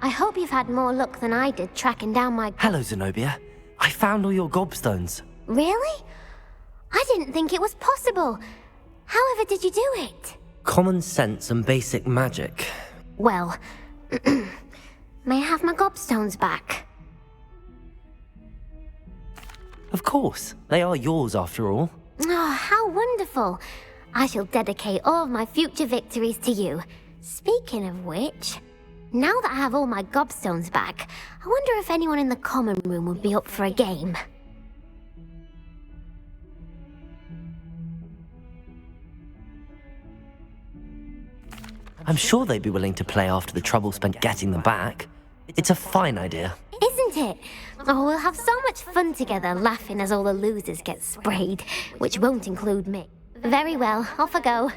I hope you've had more luck than I did tracking down my... Hello, Zenobia. I found all your gobstones. Really? I didn't think it was possible. However did you do it? Common sense and basic magic. Well, may I have my gobstones back? Of course. They are yours after all. Oh, how wonderful. I shall dedicate all of my future victories to you. Speaking of which, now that I have all my gobstones back, I wonder if anyone in the common room would be up for a game. I'm sure they'd be willing to play after the trouble spent getting them back. It's a fine idea. Isn't it? Oh, we'll have so much fun together, laughing as all the losers get sprayed, which won't include me. Very well, off I go.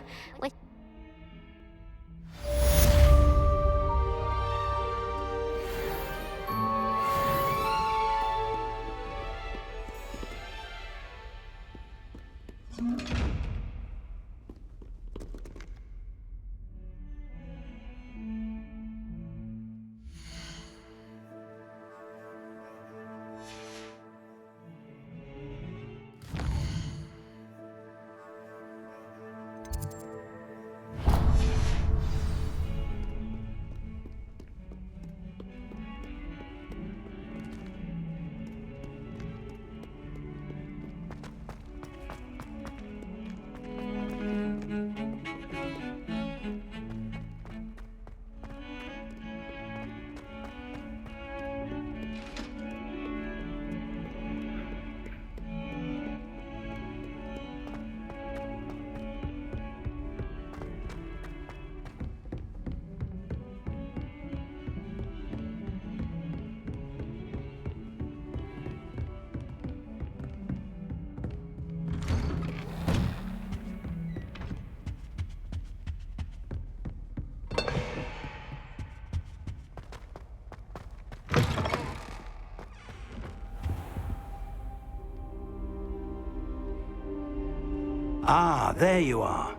Ah, there you are.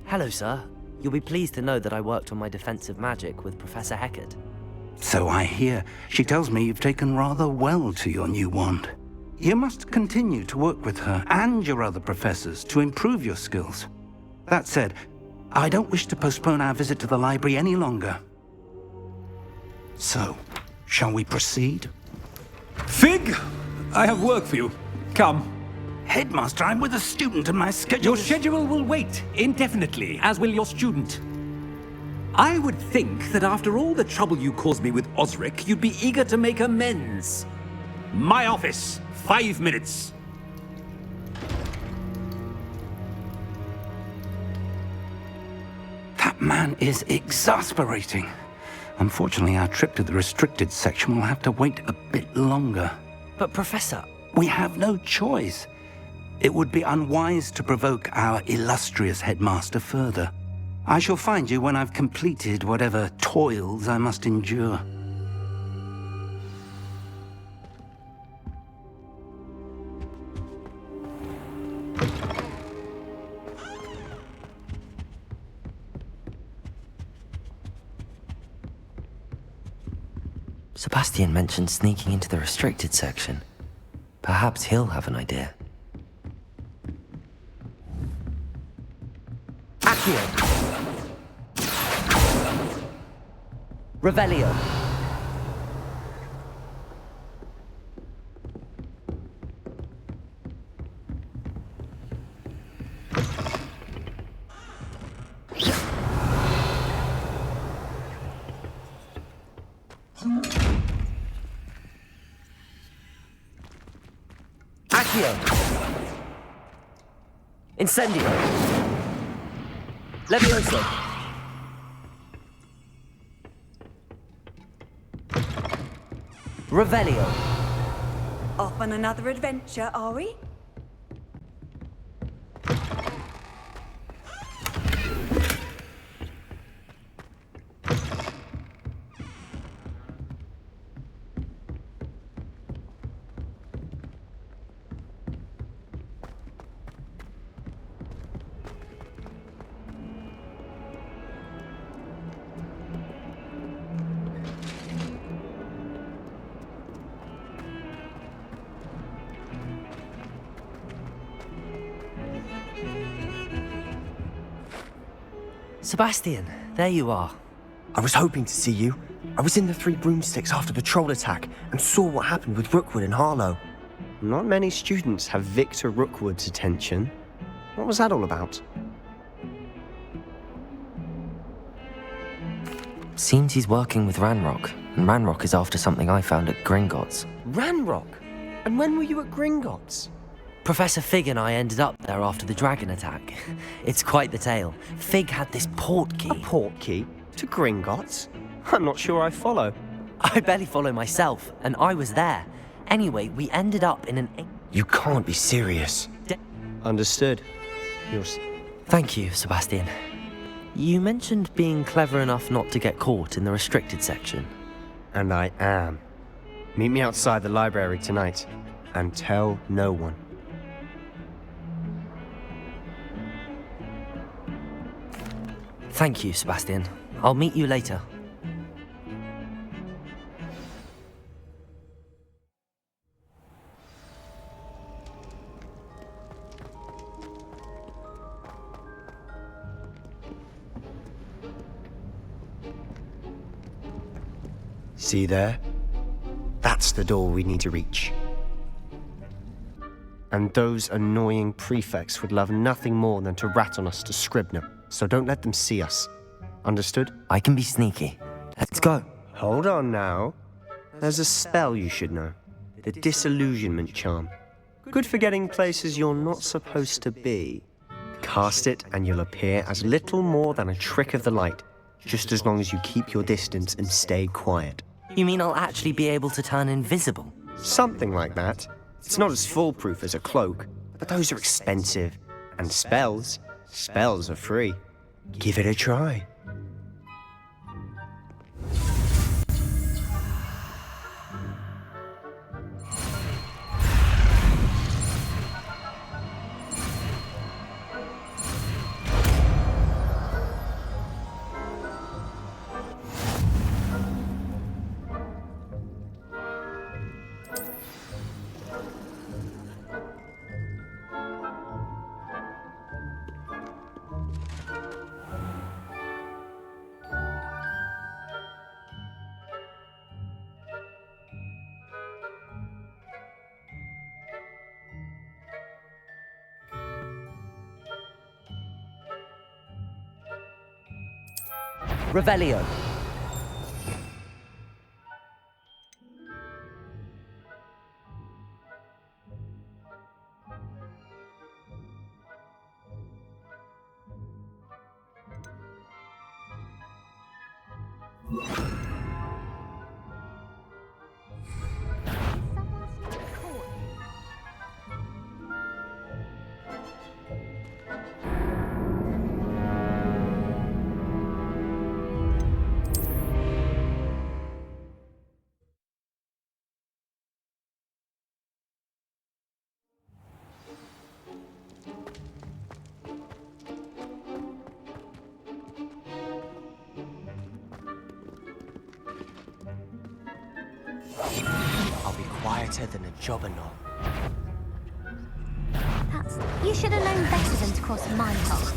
Hello, sir. You'll be pleased to know that I worked on my defensive magic with Professor Hecat. So I hear. She tells me you've taken rather well to your new wand. You must continue to work with her and your other professors to improve your skills. That said, I don't wish to postpone our visit to the library any longer. So, shall we proceed? Fig! I have work for you. Come. Headmaster, I'm with a student and my schedule... Your schedule will wait indefinitely, as will your student. I would think that after all the trouble you caused me with Osric, you'd be eager to make amends. My office, 5 minutes. That man is exasperating. Unfortunately, our trip to the restricted section will have to wait a bit longer. But Professor... We have no choice. It would be unwise to provoke our illustrious headmaster further. I shall find you when I've completed whatever toils I must endure. Sebastian mentioned sneaking into the restricted section. Perhaps he'll have an idea. Accio! Revelio! Accio! Incendio! Levioso! Revelio! Off on another adventure, are we? Sebastian, there you are. I was hoping to see you. I was in the Three Broomsticks after the troll attack and saw what happened with Rookwood and Harlow. Not many students have Victor Rookwood's attention. What was that all about? Seems he's working with Ranrock, and Ranrock is after something I found at Gringotts. Ranrock? And when were you at Gringotts? Professor Fig and I ended up there after the dragon attack. It's quite the tale. Fig had this port key. A port key? To Gringotts? I'm not sure I follow. I barely follow myself, and I was there. Anyway, we ended up in an... You can't be serious. Understood. Thank you, Sebastian. You mentioned being clever enough not to get caught in the restricted section. And I am. Meet me outside the library tonight, and tell no one. Thank you, Sebastian. I'll meet you later. See there? That's the door we need to reach. And those annoying prefects would love nothing more than to rat on us to Scribner, so don't let them see us. Understood? I can be sneaky. Let's go. Hold on now. There's a spell you should know. The Disillusionment Charm. Good for getting places you're not supposed to be. Cast it and you'll appear as little more than a trick of the light, just as long as you keep your distance and stay quiet. You mean I'll actually be able to turn invisible? Something like that. It's not as foolproof as a cloak, but those are expensive. And spells are free. Give it a try. Revelio. I'll be quieter than a jobberknoll. You should have known better than to cross my path.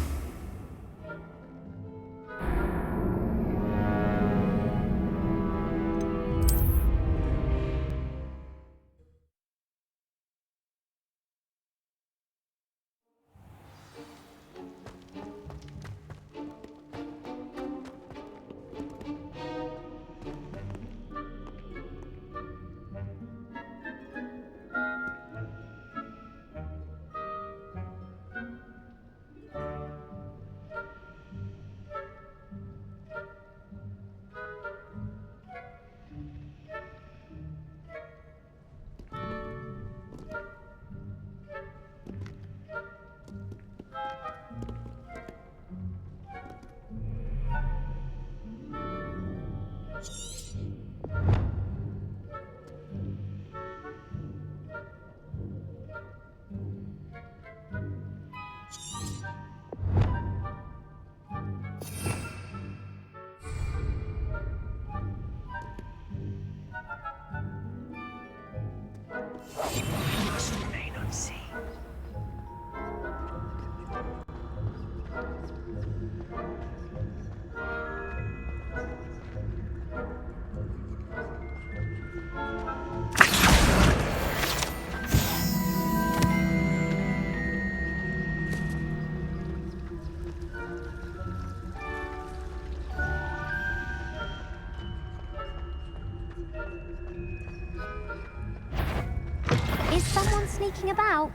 sneaking about?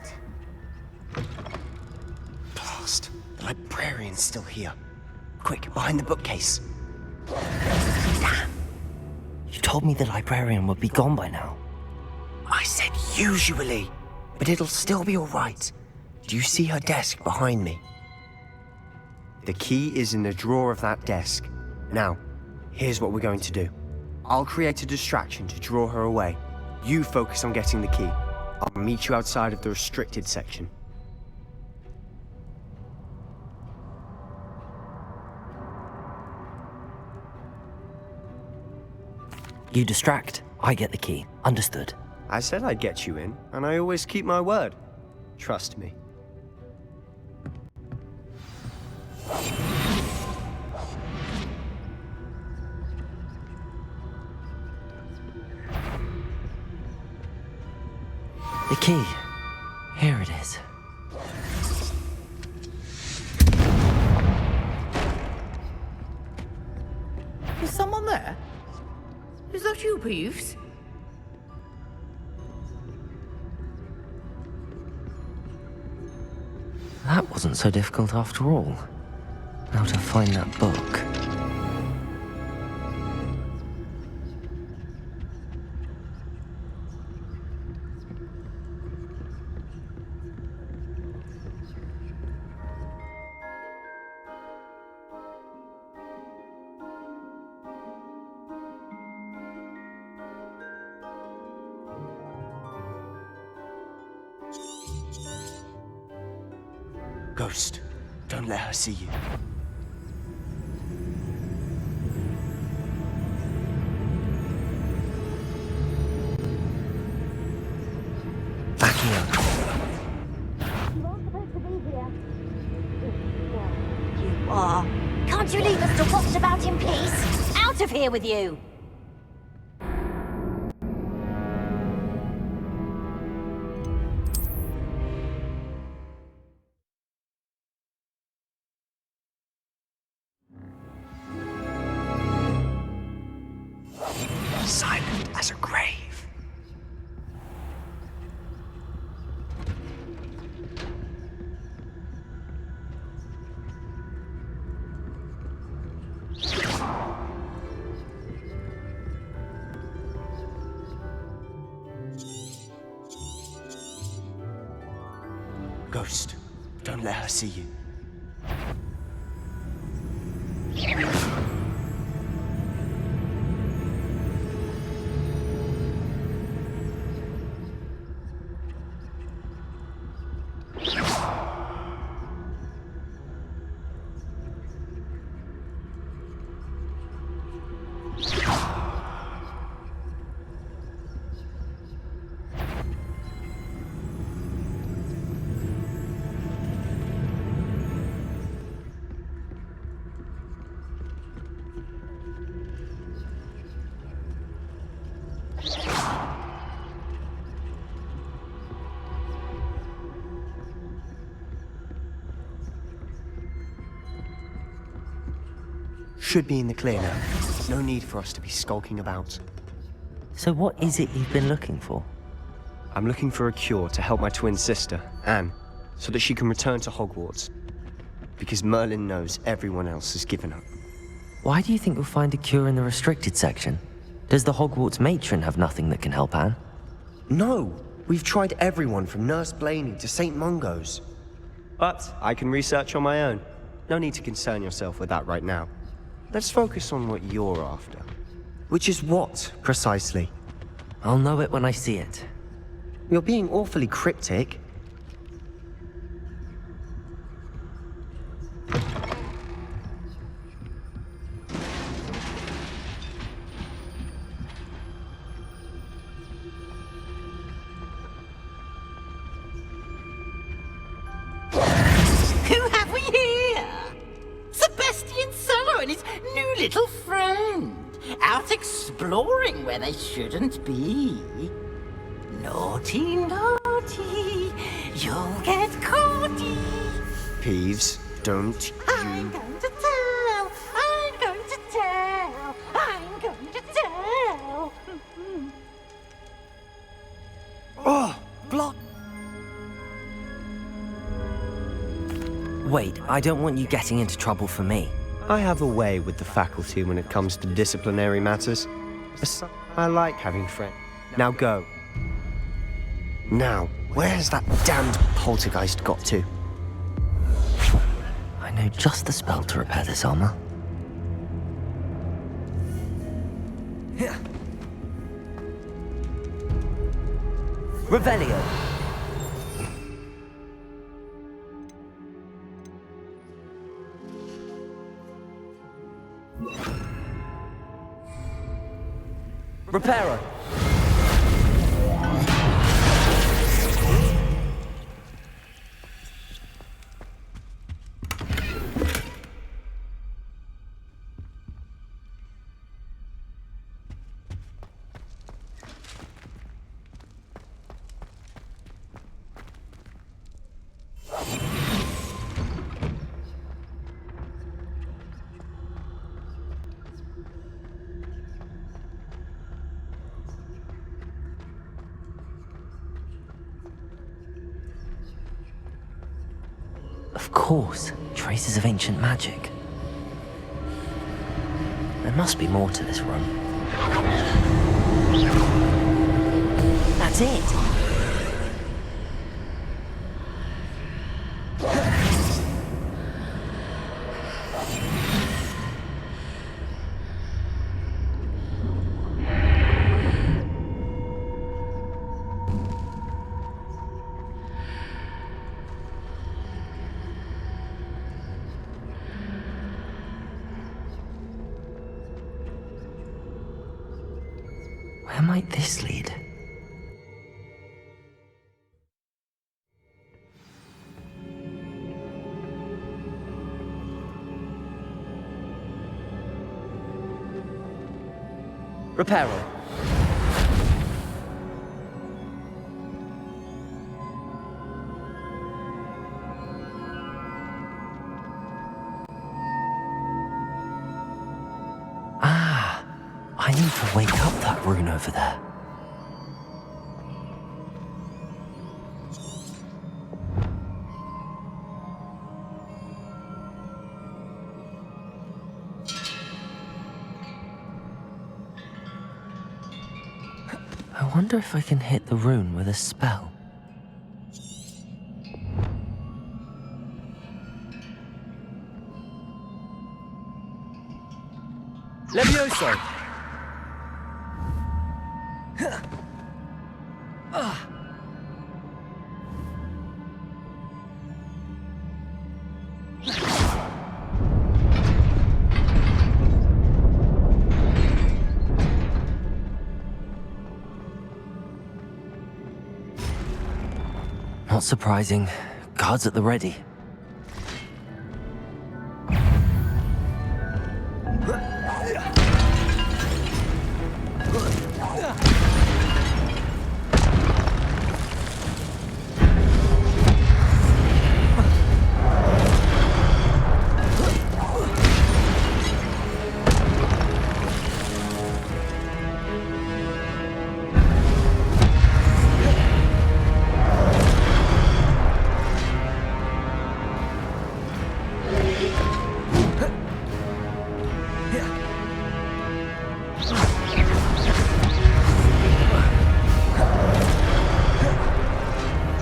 Blast. The librarian's still here. Quick, behind the bookcase. Damn. You told me the librarian would be gone by now. I said usually, but it'll still be all right. Do you see her desk behind me? The key is in the drawer of that desk. Now, here's what we're going to do. I'll create a distraction to draw her away. You focus on getting the key. I'll meet you outside of the restricted section. You distract, I get the key. Understood. I said I'd get you in, and I always keep my word. Trust me. The key. Here it is. Is someone there? Is that you, Peeves? That wasn't so difficult after all. Now to find that book. Ghost, don't let her see you. Backing up. You aren't supposed to be here. You are. Can't you leave us to watch about in peace? Out of here with you! Silent as a grave. Ghost, don't let her see you. Should be in the clear now. No need for us to be skulking about. So what is it you've been looking for? I'm looking for a cure to help my twin sister, Anne, so that she can return to Hogwarts. Because Merlin knows everyone else has given up. Why do you think you'll find a cure in the restricted section? Does the Hogwarts matron have nothing that can help Anne? No! We've tried everyone from Nurse Blaney to St. Mungo's. But I can research on my own. No need to concern yourself with that right now. Let's focus on what you're after. Which is what, precisely? I'll know it when I see it. You're being awfully cryptic. Who have we here? Sebastian Cello and his new little friend. Out exploring where they shouldn't be. Naughty, naughty. You'll get caughty. Peeves, don't I'm you... going to tell. I'm going to tell. I'm going to tell. Oh! Block! Wait, I don't want you getting into trouble for me. I have a way with the faculty when it comes to disciplinary matters. I like having friends. Now go. Now, where's that damned poltergeist got to? I know just the spell to repair this armor. Revelio. Reparo. Of course, traces of ancient magic. There must be more to this room. That's it! Where might this lead? Reparo. I need to wake up that rune over there. I wonder if I can hit the rune with a spell. Levioso! Not surprising. Guards at the ready.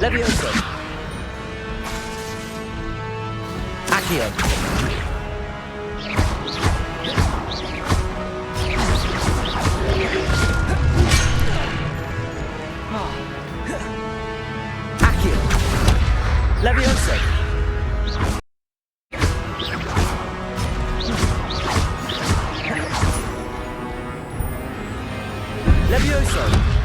Levioso. Accio. Accio. Levioso. Levioso.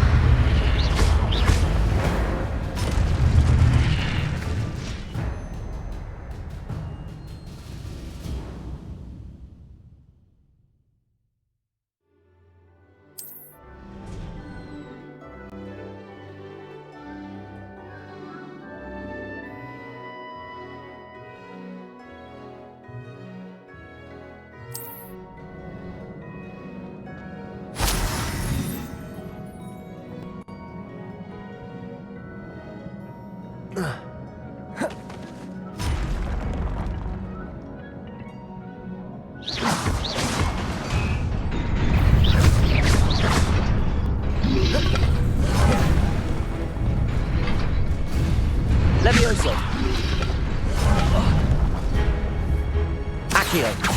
Levioso. Accio.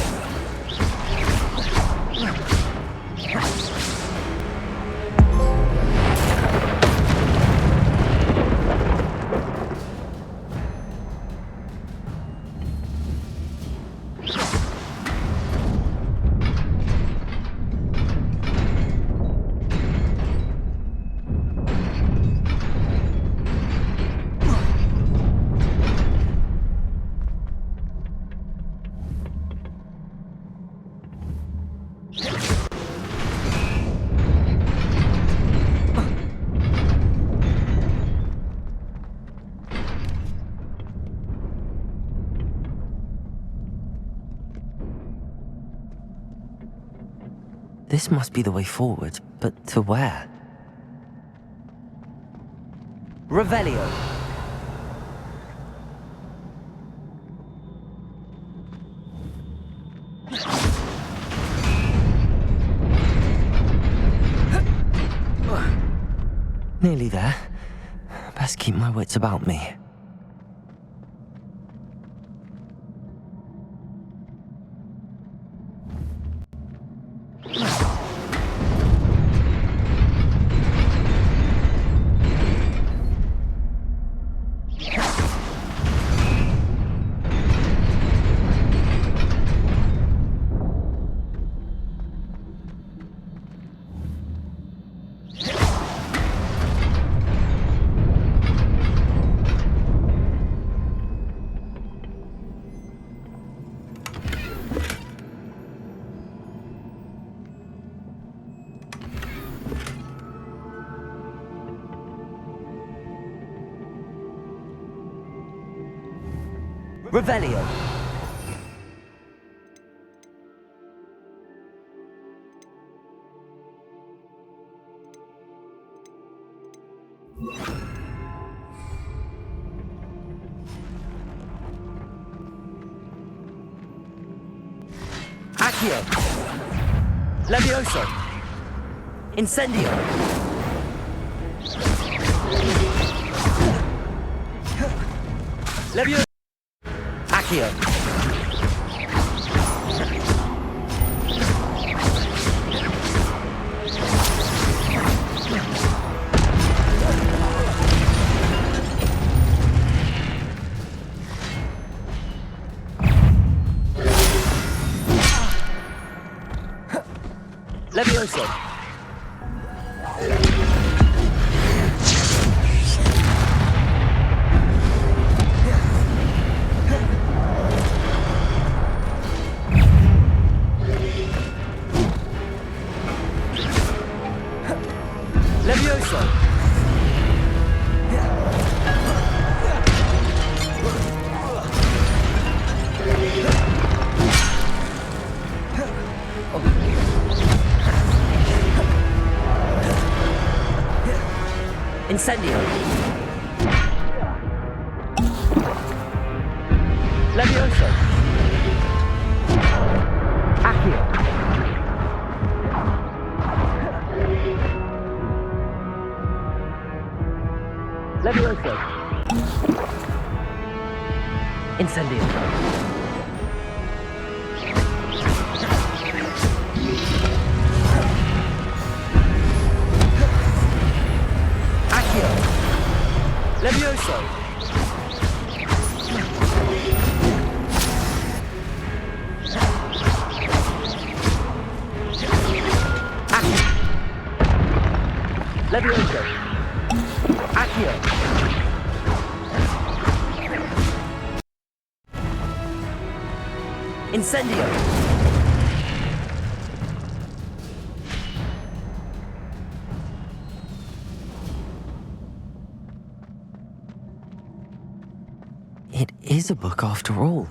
This must be the way forward, but to where? Revelio. Nearly there. Best keep my wits about me. Revelio. Accio. Levioso. Incendio. Levioso. Accio. Levioso. Levioso. Incendio. Levioso. Accio. Levioso. Incendio. Accio. Levioso. Accio. Levioso. Accio. Incendio. It is a book after all.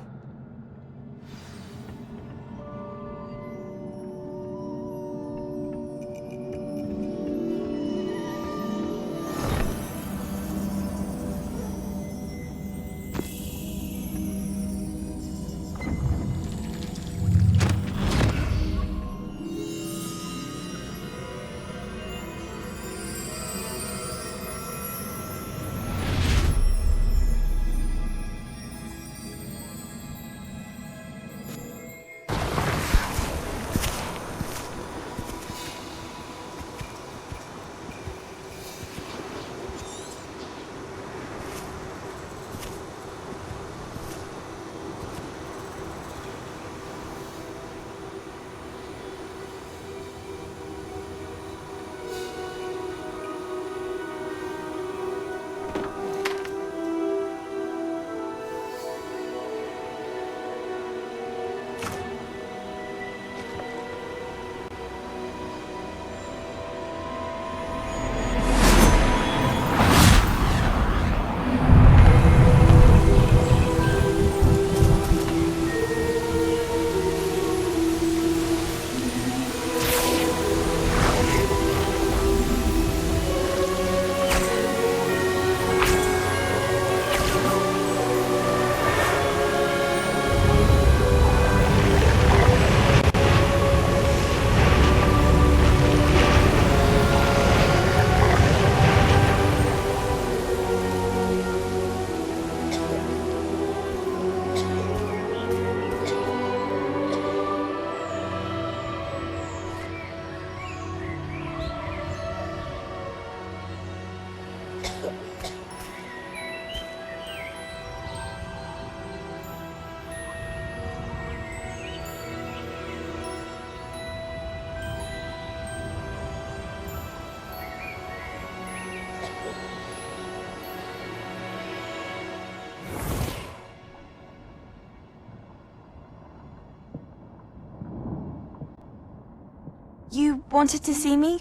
Wanted to see me?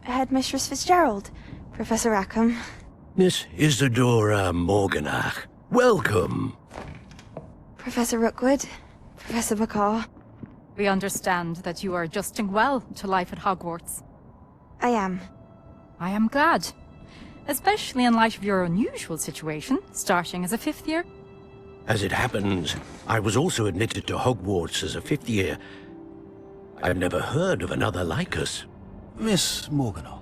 Headmistress Fitzgerald. Professor Rackham. Miss Isadora Morganach. Welcome. Professor Rookwood. Professor Bakar. We understand that you are adjusting well to life at Hogwarts. I am. I am glad. Especially in light of your unusual situation, starting as a 5th year. As it happens, I was also admitted to Hogwarts as a 5th year. I've never heard of another like us. Miss Morganach,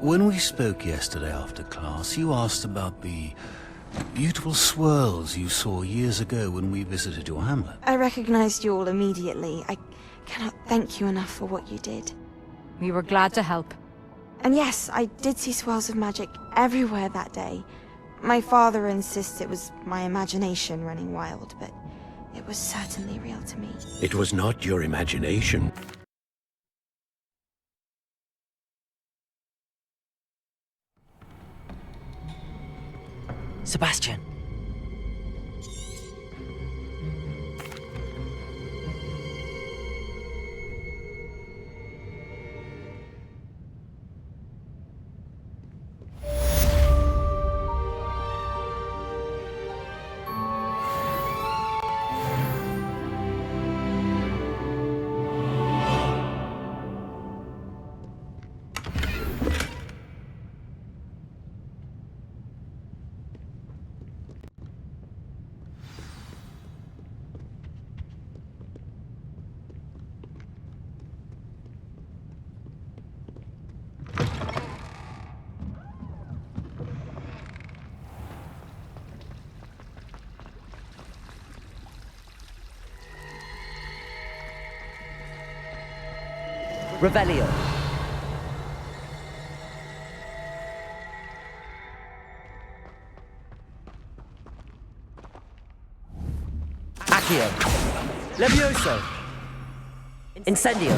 when we spoke yesterday after class, you asked about the beautiful swirls you saw years ago when we visited your hamlet. I recognized you all immediately. I cannot thank you enough for what you did. We were glad to help. And yes, I did see swirls of magic everywhere that day. My father insists it was my imagination running wild, but it was certainly real to me. It was not your imagination. Sebastian. Revelio. Accio. Levioso. Incendio.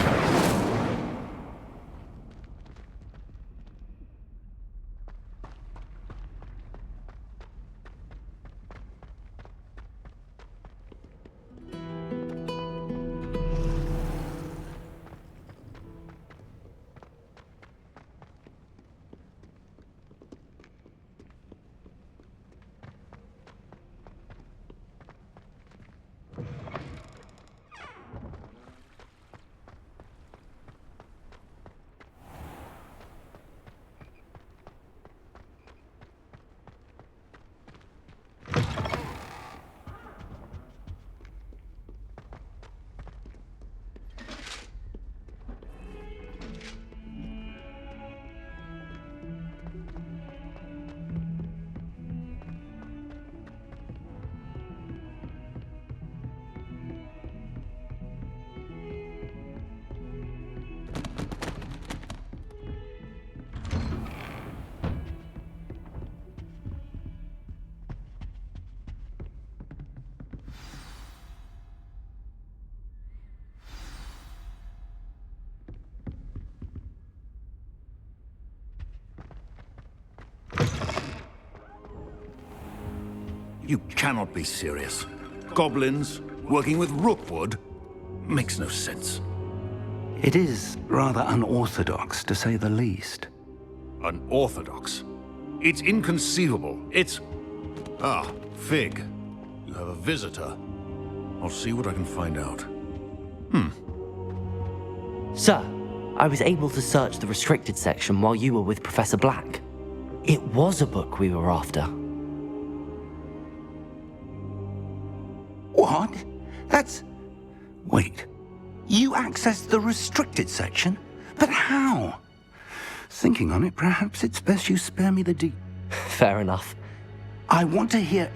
You cannot be serious. Goblins working with Rookwood makes no sense. It is rather unorthodox, to say the least. Unorthodox? It's inconceivable. It's... Ah, Fig. You have a visitor. I'll see what I can find out. Sir, I was able to search the restricted section while you were with Professor Black. It was a book we were after. What? That's... Wait. You accessed the restricted section? But how? Thinking on it, perhaps it's best you spare me the Fair enough. I want to hear...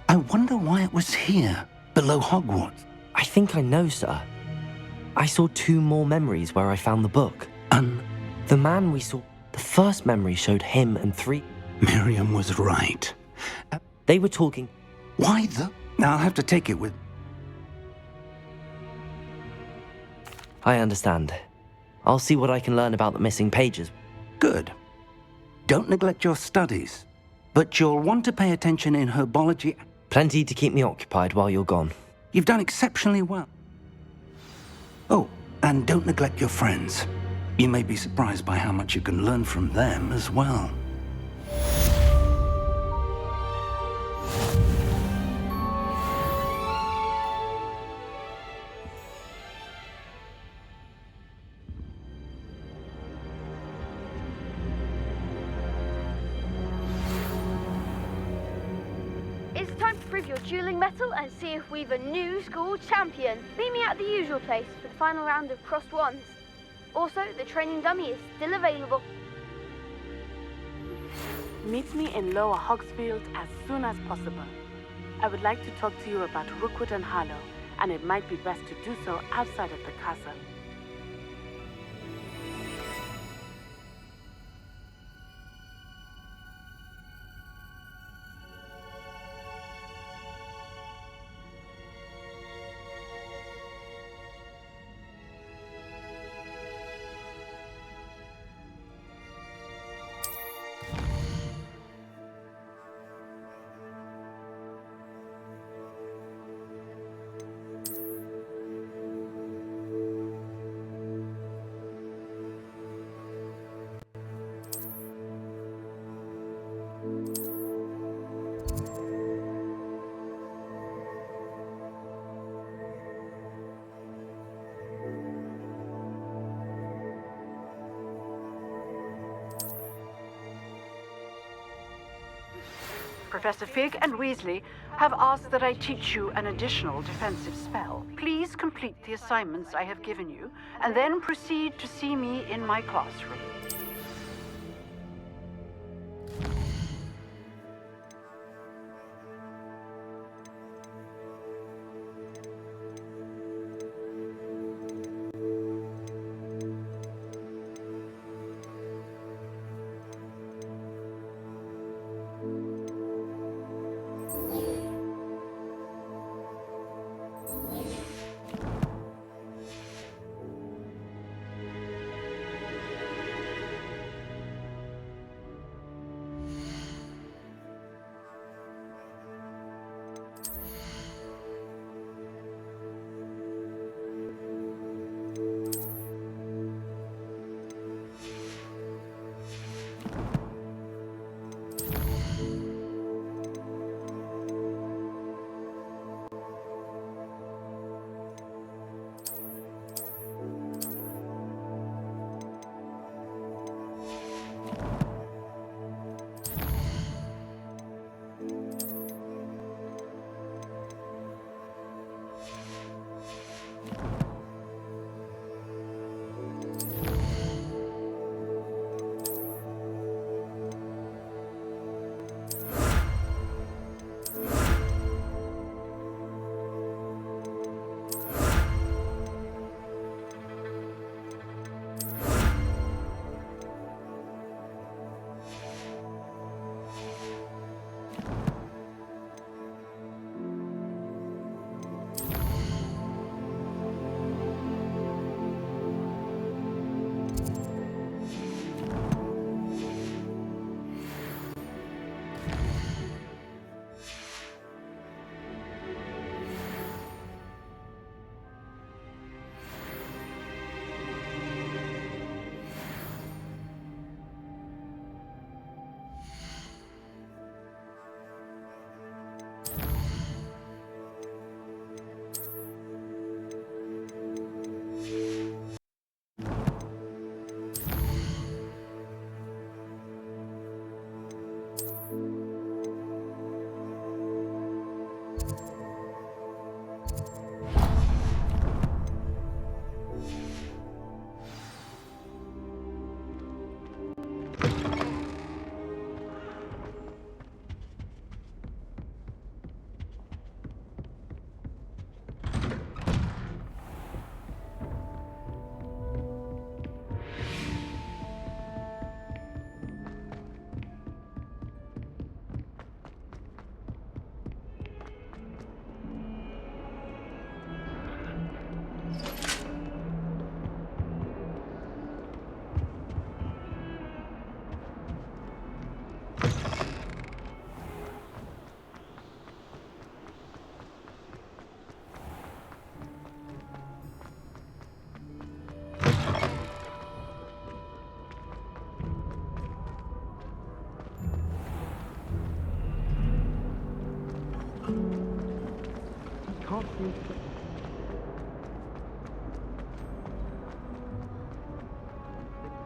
I wonder why it was here, below Hogwarts. I think I know, sir. I saw 2 more memories where I found the book. The man we saw, the first memory showed him and 3... Miriam was right. They were talking... Why the... I'll have to take it with... I understand. I'll see what I can learn about the missing pages. Good. Don't neglect your studies. But you'll want to pay attention in herbology. Plenty to keep me occupied while you're gone. You've done exceptionally well. Oh, and don't neglect your friends. You may be surprised by how much you can learn from them as well. It's time to prove your dueling mettle and see if we've a new school champion. Meet me at the usual place for the final round of crossed wands. Also, the training dummy is still available. Meet me in Lower Hogsfield as soon as possible. I would like to talk to you about Rookwood and Harlow, and it might be best to do so outside of the castle. Professor Fig and Weasley have asked that I teach you an additional defensive spell. Please complete the assignments I have given you, and then proceed to see me in my classroom.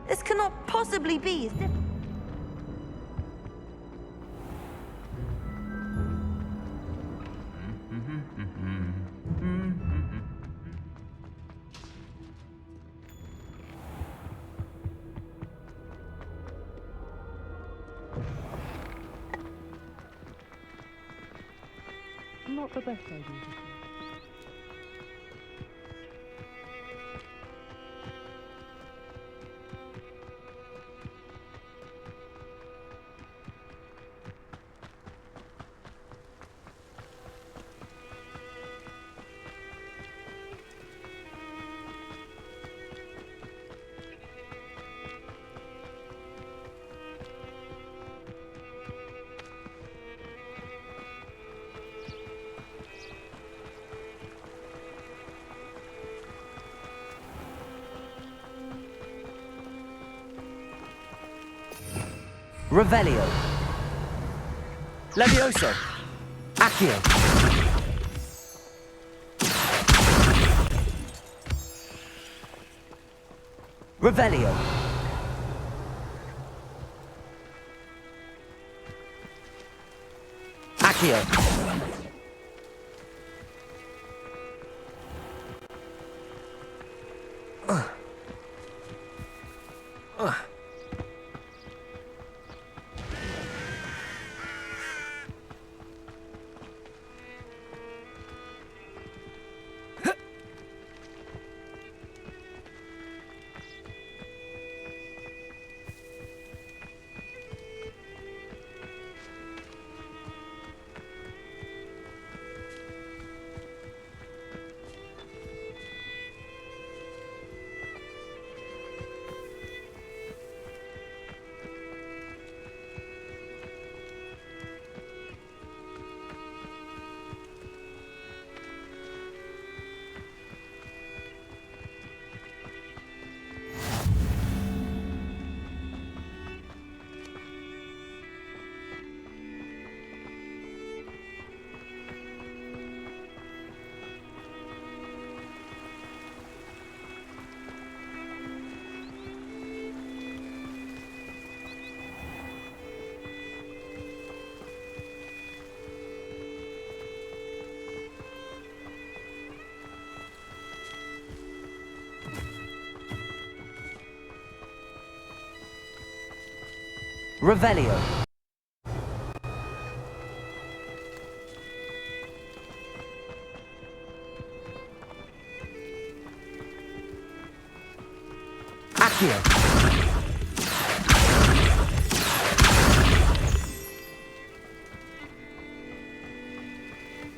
This cannot possibly be. Is this... Not the best idea. Revelio. Levioso. Accio. Revelio. Accio. Revelio. Accio.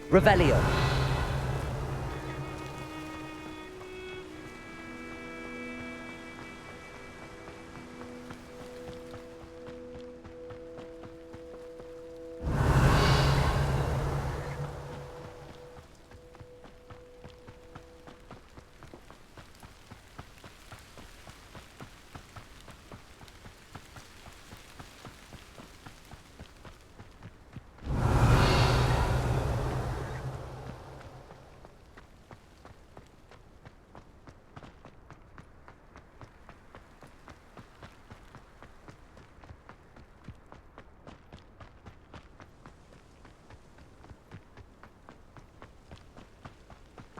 Revelio.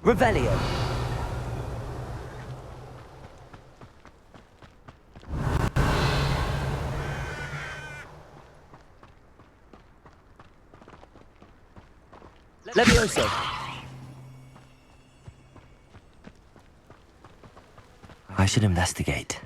Revelio. Levioso. I should investigate.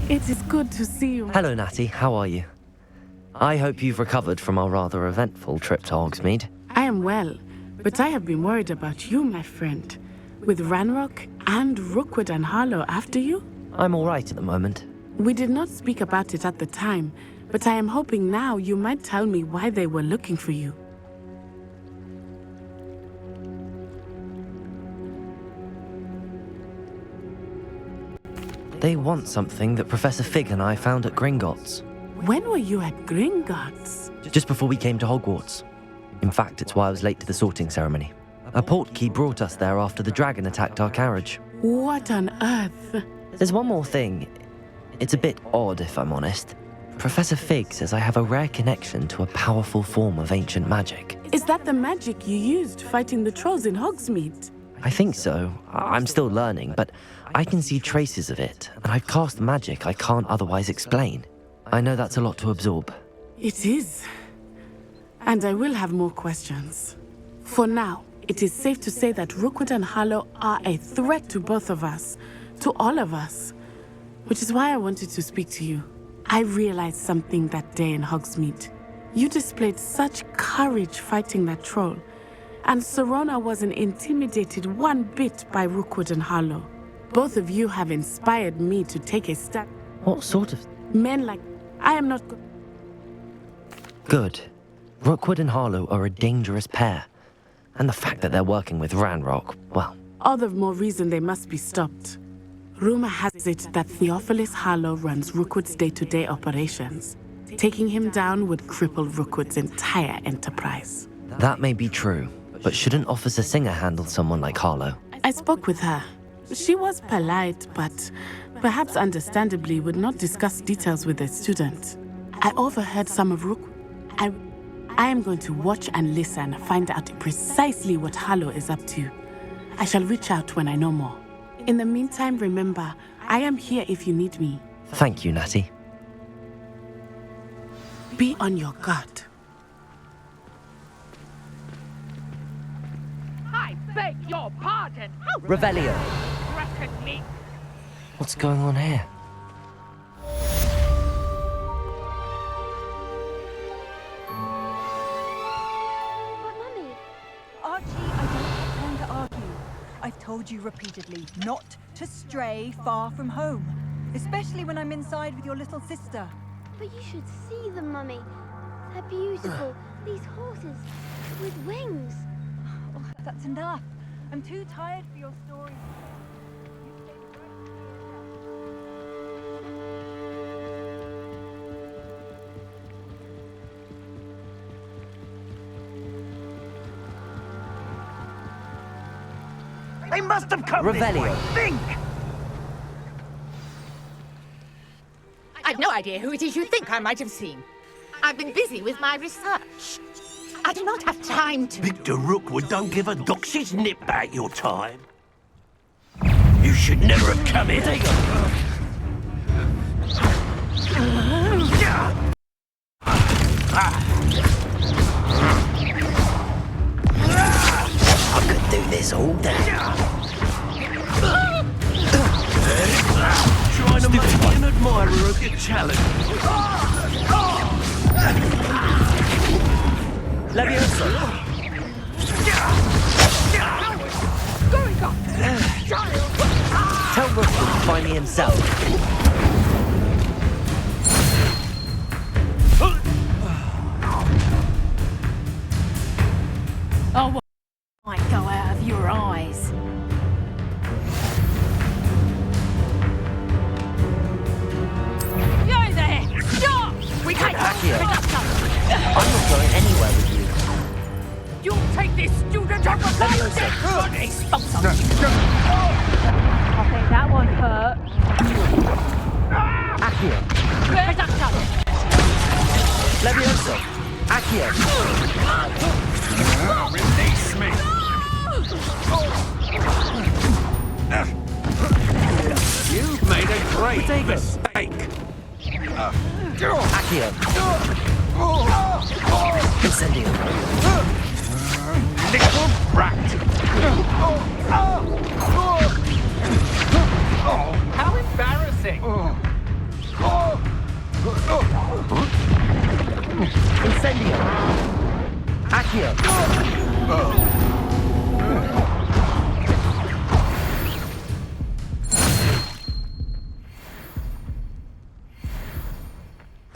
It is good to see you. Hello, Natty. How are you? I hope you've recovered from our rather eventful trip to Hogsmeade. I am well, but I have been worried about you, my friend. With Ranrock and Rookwood and Harlow after you? I'm all right at the moment. We did not speak about it at the time, but I am hoping now you might tell me why they were looking for you. They want something that Professor Fig and I found at Gringotts. When were you at Gringotts? Just before we came to Hogwarts. In fact, it's why I was late to the sorting ceremony. A portkey brought us there after the dragon attacked our carriage. What on earth? There's one more thing. It's a bit odd, if I'm honest. Professor Fig says I have a rare connection to a powerful form of ancient magic. Is that the magic you used fighting the trolls in Hogsmeade? I think so. I'm still learning, but I can see traces of it, and I've cast magic I can't otherwise explain. I know that's a lot to absorb. It is. And I will have more questions. For now, it is safe to say that Rookwood and Harlow are a threat to both of us, to all of us. Which is why I wanted to speak to you. I realized something that day in Hogsmeade. You displayed such courage fighting that troll, and Serona wasn't intimidated one bit by Rookwood and Harlow. Both of you have inspired me to take a step. What sort of... Men like... I am not... Good. Rookwood and Harlow are a dangerous pair. And the fact that they're working with Ranrock, well... All the more reason they must be stopped. Rumor has it that Theophilus Harlow runs Rookwood's day-to-day operations. Taking him down would cripple Rookwood's entire enterprise. That may be true, but shouldn't Officer Singer handle someone like Harlow? I spoke with her. She was polite, but perhaps understandably would not discuss details with a student. I overheard some of Rookwood. I am going to watch and listen, find out precisely what Harlow is up to. I shall reach out when I know more. In the meantime, remember, I am here if you need me. Thank you, Natty. Be on your guard. I beg your pardon. Revelio. Threaten me. What's going on here? I've told you repeatedly not to stray far from home, especially when I'm inside with your little sister. But you should see them, Mummy. They're beautiful. These horses with wings. Oh, that's enough. I'm too tired for your story. They must have come Revelio. this way. Think! I've no idea who it is you think I might have seen. I've been busy with my research. I do not have time to... Victor Rookwood don't give a doxy's nip about your time. You should never have come here. I could do this all day. Trying to make me an admirer of your challenge. Levioso. Tell Rookwood to find me himself. Oh, what might go out of your eyes. You there! Stop! We can't Accio. pick up something. I'm not going anywhere with you. You'll take this student off of my Levioso. expose I think that one hurt. Accio. Pick up something. Levioso. Accio. Release me! You've made a great mistake. Accio. Incendio. Little brat! How embarrassing. Incendio. Accio.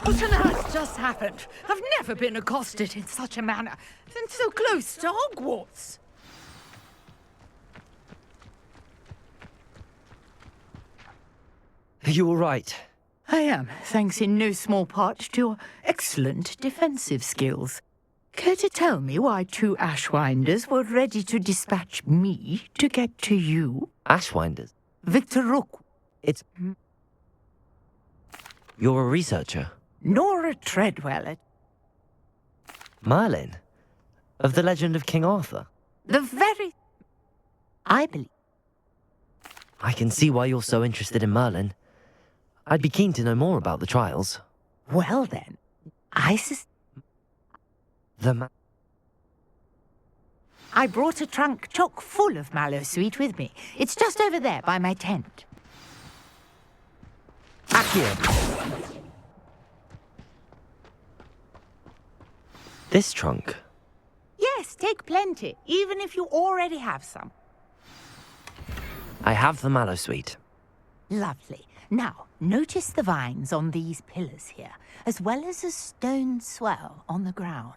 What on earth just happened? I've never been accosted in such a manner, and so close to Hogwarts. Are you all right? I am, thanks in no small part to your excellent defensive skills. Care to tell me why 2 Ashwinders were ready to dispatch me to get to you? Ashwinders? Victor Rook. It's... You're a researcher? Nora Treadwell. Merlin? Of the legend of King Arthur? The very... I believe. I can see why you're so interested in Merlin. I'd be keen to know more about the trials. Well then, I brought a trunk chock full of mallow sweet with me. It's just over there by my tent. Accio! This trunk? Yes, take plenty, even if you already have some. I have the mallow sweet. Lovely. Now, notice the vines on these pillars here, as well as a stone swell on the ground.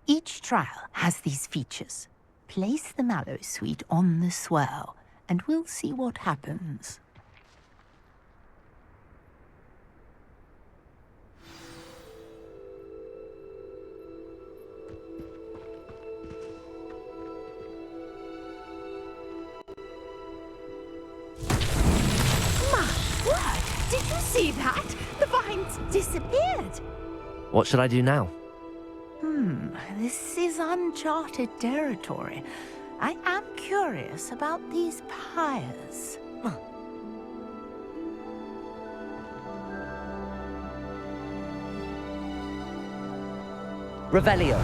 Each trial has these features. Place the mallow sweet on the swell, and we'll see what happens. Did you see that? The vines disappeared. What should I do now? This is uncharted territory. I am curious about these pyres. Revelio.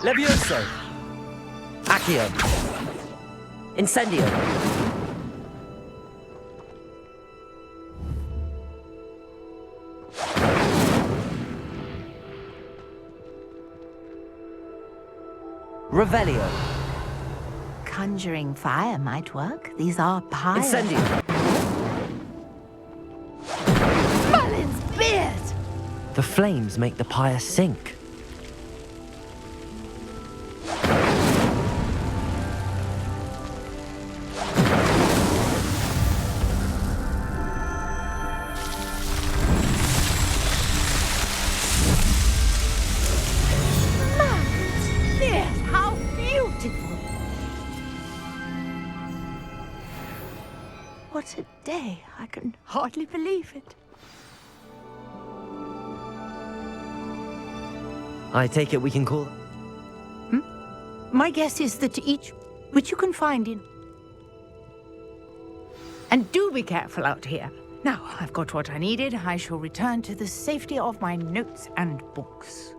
Levioso! Accio! Incendio! Revelio! Conjuring fire might work. These are pyres. Incendio! Merlin's beard! The flames make the pyre sink. What a day. I can hardly believe it. I take it we can call... My guess is that each, which you can find in... And do be careful out here. Now, I've got what I needed. I shall return to the safety of my notes and books.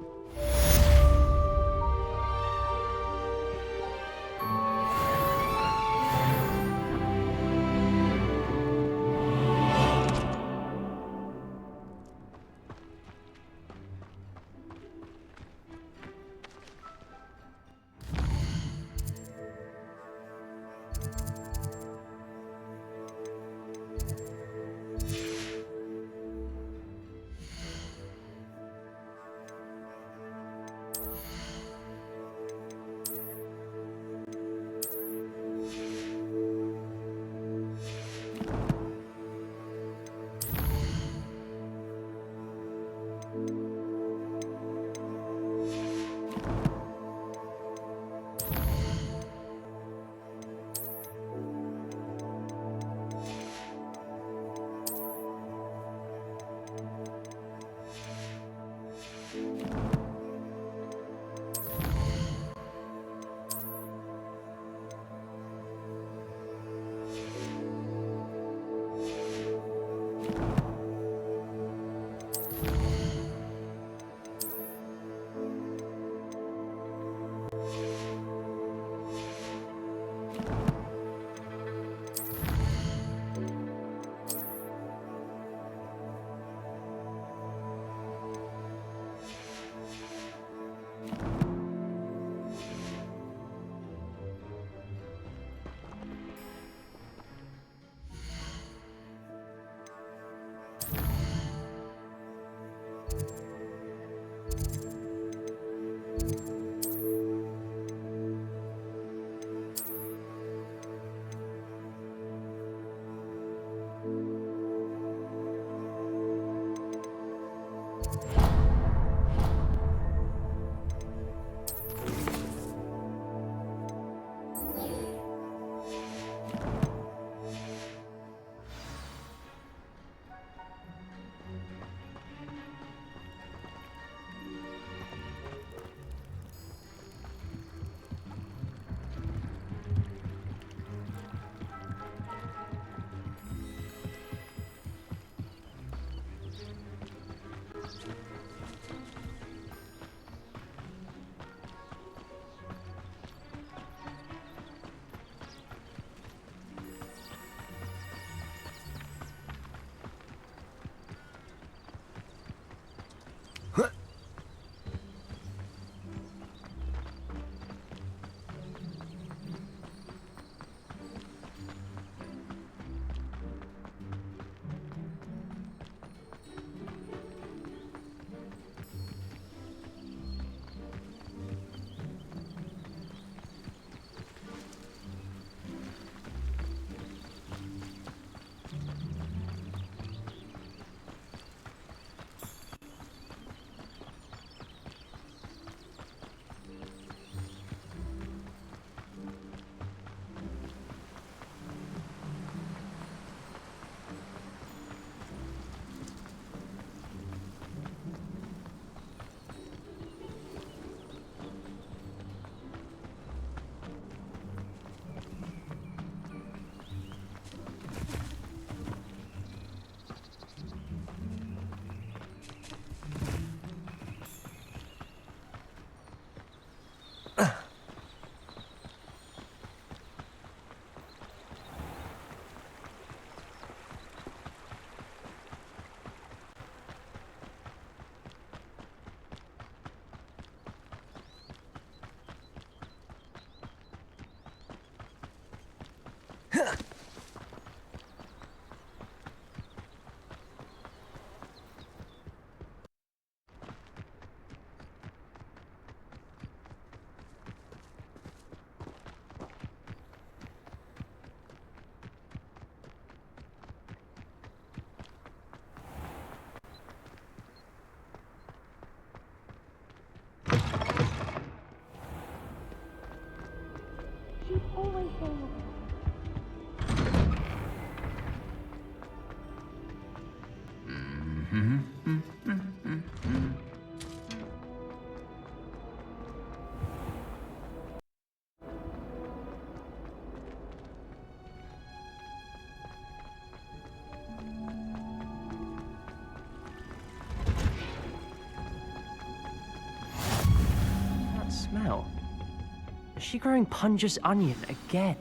Smell? Is she growing Punja's onion again?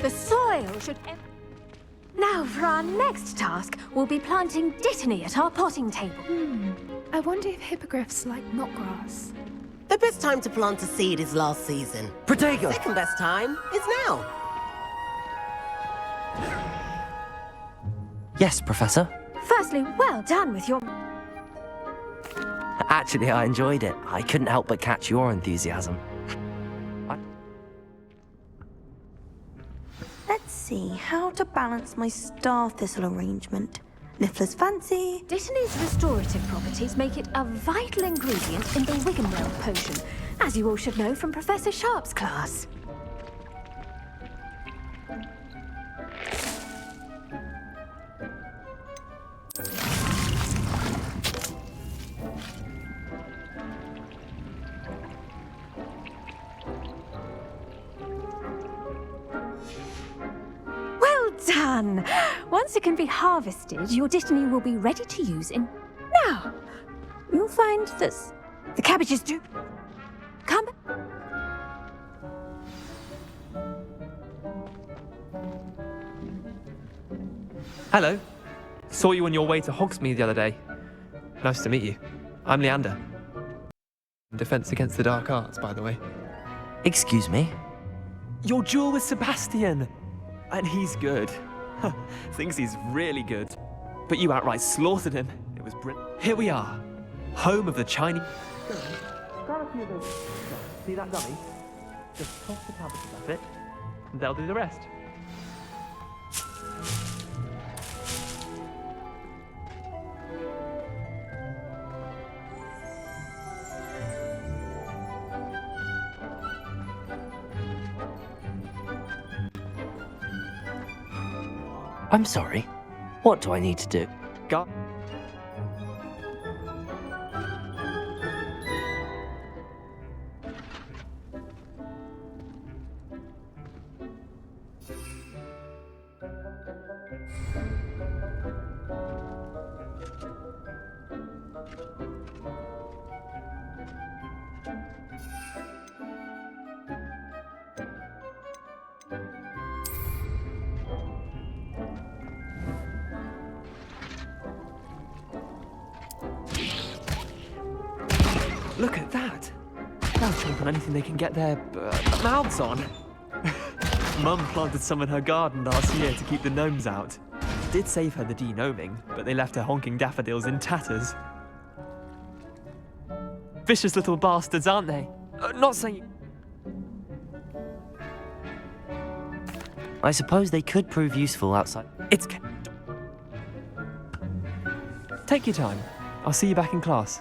The soil should... Now for our next task, we'll be planting Dittany at our potting table. I wonder if hippogriffs like knotgrass. The best time to plant a seed is last season. Protego! Second best time is now. Yes, Professor. Firstly, well done with your... Actually, I enjoyed it. I couldn't help but catch your enthusiasm. Let's see how to balance my star thistle arrangement. Niffler's fancy. Dittany's restorative properties make it a vital ingredient in the Wiggenweld potion, as you all should know from Professor Sharp's class. Well done! One Once it can be harvested, your dittany will be ready to use in... Now, you'll find this. The cabbages do... Come... Hello. Saw you on your way to Hogsmeade the other day. Nice to meet you. I'm Leander. Defense Against the Dark Arts, by the way. Excuse me? Your duel with Sebastian! And he's good. Thinks he's really good. But you outright slaughtered him. It was brilliant. Here we are. Home of the Chinese... See that dummy? Just toss the cabbages at it, and they'll do the rest. I'm sorry. What do I need to do? Go. Look at that! They'll chomp on anything they can get their mouths on. Mum planted some in her garden last year to keep the gnomes out. Did save her the de-gnoming, but they left her honking daffodils in tatters. Vicious little bastards, aren't they? Not saying... I suppose they could prove useful outside. It's... Take your time. I'll see you back in class.